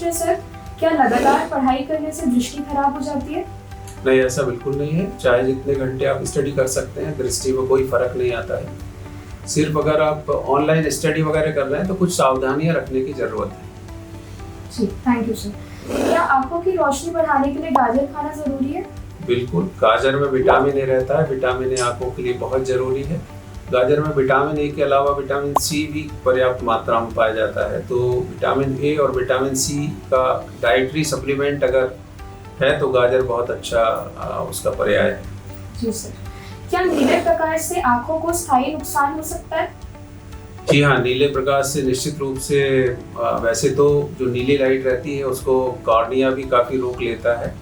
पूछे सर, क्या लगातार पढ़ाई करने से दृष्टि खराब हो जाती है? नहीं, ऐसा बिल्कुल नहीं है। चाहे जितने घंटे आप स्टडी कर सकते हैं, दृष्टि में कोई फर्क नहीं आता है। सिर्फ अगर आप ऑनलाइन स्टडी वगैरह कर रहे हैं तो कुछ सावधानियां रखने की जरूरत है। जी, थैंक यू सर। क्या आंखों की रोशनी बढ़ाने के लिए गाजर खाना जरूरी है? बिल्कुल, गाजर में विटामिन ए रहता है। विटामिन ए आंखों के लिए बहुत जरूरी है। गाजर में विटामिन ए के अलावा विटामिन सी भी पर्याप्त मात्रा में पाया जाता है। तो विटामिन ए और विटामिन सी का डाइटरी सप्लीमेंट अगर है तो गाजर बहुत अच्छा उसका पर्याय है। जी सर। क्या नीले प्रकाश से आंखों को स्थायी नुकसान हो सकता है? जी हाँ, नीले प्रकाश से निश्चित रूप से वैसे तो जो नीली लाइट रहती है उसको कॉर्निया भी काफ़ी रोक लेता है,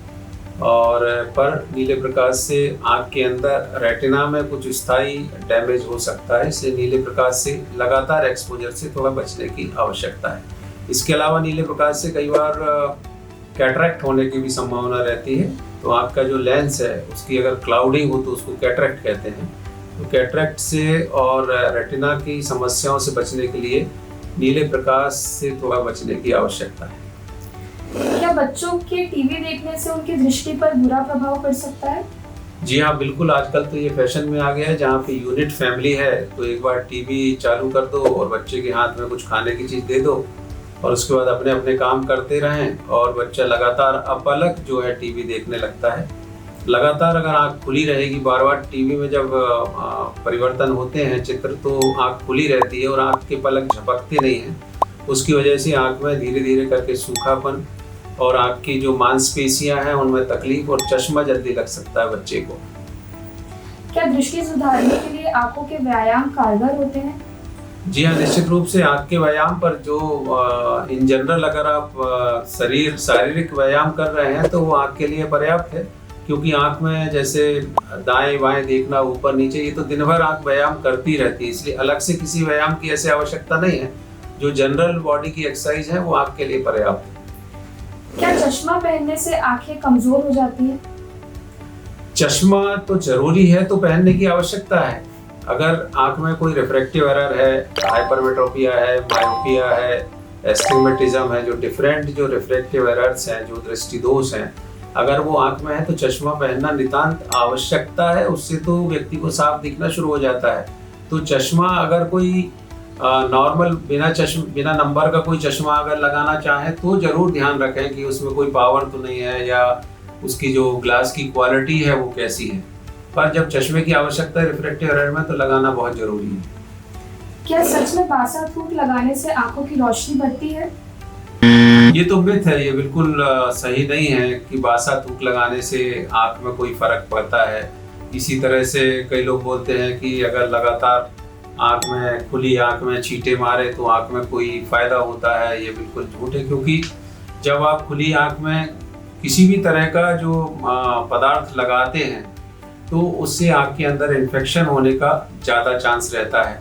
और पर नीले प्रकाश से आँख के अंदर रेटिना में कुछ स्थायी डैमेज हो सकता है। इसलिए नीले प्रकाश से लगातार एक्सपोजर से थोड़ा बचने की आवश्यकता है। इसके अलावा नीले प्रकाश से कई बार कैटरैक्ट होने की भी संभावना रहती है। तो आँख का जो लेंस है उसकी अगर क्लाउडिंग हो तो उसको कैटरैक्ट कहते हैं। तो कैटरैक्ट से और रेटिना की समस्याओं से बचने के लिए नीले प्रकाश से थोड़ा बचने की आवश्यकता है। क्या बच्चों के टीवी देखने से उनकी दृष्टि पर बुरा प्रभाव पड़ सकता है? जी हाँ, बिल्कुल। आजकल तो ये फैशन में आ गया है, जहाँ पे यूनिट फैमिली है तो एक बार टीवी चालू कर दो और बच्चे के हाथ में कुछ खाने की चीज़ दे दो और उसके बाद अपने अपने काम करते रहें, और बच्चा लगातार अपलक जो है टीवी देखने लगता है। लगातार अगर आँख खुली रहेगी, बार बार टीवी में जब परिवर्तन होते हैं चित्र, तो आँख खुली रहती है और आँख के पलक झपकते नहीं हैं। उसकी वजह से आँख में धीरे धीरे करके सूखापन और आँख की जो मांसपेशियां हैं उनमें तकलीफ और चश्मा जल्दी लग सकता है बच्चे को। क्या दृष्टि सुधारने के लिए आंखों के व्यायाम कारगर होते हैं? जी हाँ, निश्चित रूप से आँख के व्यायाम पर जो इन जनरल अगर आप शारीरिक व्यायाम कर रहे हैं तो वो आँख के लिए पर्याप्त है, क्योंकि आँख में जैसे दाएं बाएं देखना, ऊपर नीचे, ये तो दिन भर आँख व्यायाम करती रहती है। इसलिए अलग से किसी व्यायाम की ऐसी आवश्यकता नहीं है। जो जनरल बॉडी की एक्सरसाइज है वो आँख के लिए पर्याप्त है। क्या चश्मा पहनने से आंखें कमजोर हो जाती हैं? चश्मा तो जरूरी है तो पहनने की आवश्यकता है। अगर आंख में कोई रिफ्रैक्टिव एरर है, हाइपरमेट्रोपिया है, मायोपिया है, एस्टिग्मेटिज्म है, जो डिफरेंट जो रिफ्रैक्टिव एरर्स हैं, जो दृष्टि दोष हैं, अगर वो आंख में है तो चश्मा पहनना नितांत आवश्यकता है। उससे तो व्यक्ति को साफ दिखना शुरू हो जाता है। तो चश्मा अगर कोई नॉर्मल बिना नंबर का कोई चश्मा अगर लगाना चाहे तो जरूर ध्यान रखें कि उसमें कोई पावर तो नहीं है या उसकी जो ग्लास की क्वालिटी है वो कैसी है। पर जब चश्मे की आवश्यकता है रिफ्रैक्टिव एरर में तो लगाना बहुत जरूरी है। क्या सच में बासा थूक लगाने से आंखों की रोशनी बढ़ती है? ये तो मिथ है, ये बिल्कुल सही नहीं है कि बासा थूक लगाने से आंख में कोई फर्क पड़ता है। इसी तरह से कई लोग बोलते हैं कि अगर लगातार खुली आंख में छींटे मारे तो आंख में कोई फायदा होता है। ये बिल्कुल झूठ है, क्योंकि जब आप खुली आंख में किसी भी तरह का जो पदार्थ लगाते हैं तो उससे आंख के अंदर इन्फेक्शन होने का ज़्यादा चांस रहता है।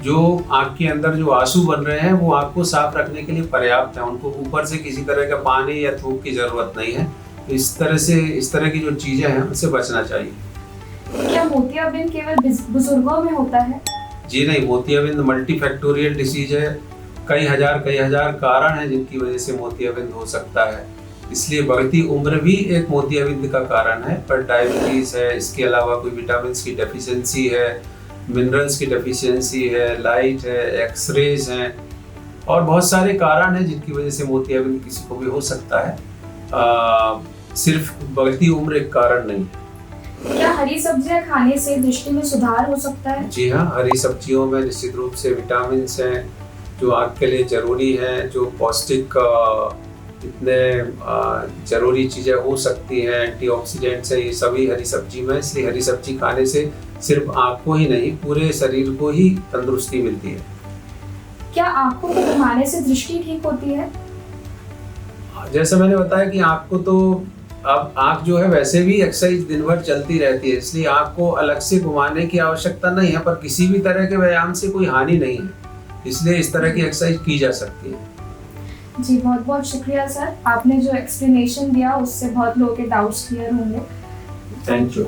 जो आंख के अंदर जो आंसू बन रहे हैं वो आंख को साफ रखने के लिए पर्याप्त है। उनको ऊपर से किसी तरह का पानी या थूक की जरूरत नहीं है। तो इस तरह की जो चीज़ें हैं उनसे बचना चाहिए। क्या मोतियाबिंद केवल बुजुर्गों में होता है? जी नहीं, मोतियाबिंद मल्टीफैक्टोरियल डिसीज है। कई हजार कारण हैं जिनकी वजह से मोतियाबिंद हो सकता है। इसलिए बढ़ती उम्र भी एक मोतियाबिंद का कारण है। पर डायबिटीज है, इसके अलावा कोई विटामिन की डेफिशिएंसी है, मिनरल्स की डेफिशिएंसी है, लाइट है, एक्सरेज हैं, और बहुत सारे कारण हैं जिनकी वजह से मोतियाबिंद किसी को भी हो सकता है। सिर्फ बढ़ती उम्र एक कारण नहीं है। क्या हरी सब्जियां खाने से दृष्टि में सुधार हो सकता है? जी हाँ, हरी सब्जियों में निश्चित रूप से विटामिन हैं जो आँख के लिए जरूरी हैं। जो पौष्टिक इतने जरूरी चीज़ें हो सकती हैं, एंटीऑक्सीडेंट्स हैं, ये सभी हरी सब्जी में। इसलिए हरी सब्जी खाने से सिर्फ आँख को ही नहीं पूरे शरीर को ही तंदुरुस्ती मिलती है। क्या आँखों को घुमाने से दृष्टि ठीक होती है? जैसे मैंने बताया कि आँख को तो अब आँख जो है वैसे भी एक्सरसाइज दिन भर चलती रहती है, इसलिए आँख को अलग से घुमाने की आवश्यकता नहीं है। पर किसी भी तरह के व्यायाम से कोई हानि नहीं है, इसलिए इस तरह की एक्सरसाइज की जा सकती है। जी, बहुत बहुत शुक्रिया सर, आपने जो एक्सप्लेनेशन दिया उससे बहुत लोगों के डाउट्स क्लियर होंगे। Thank you.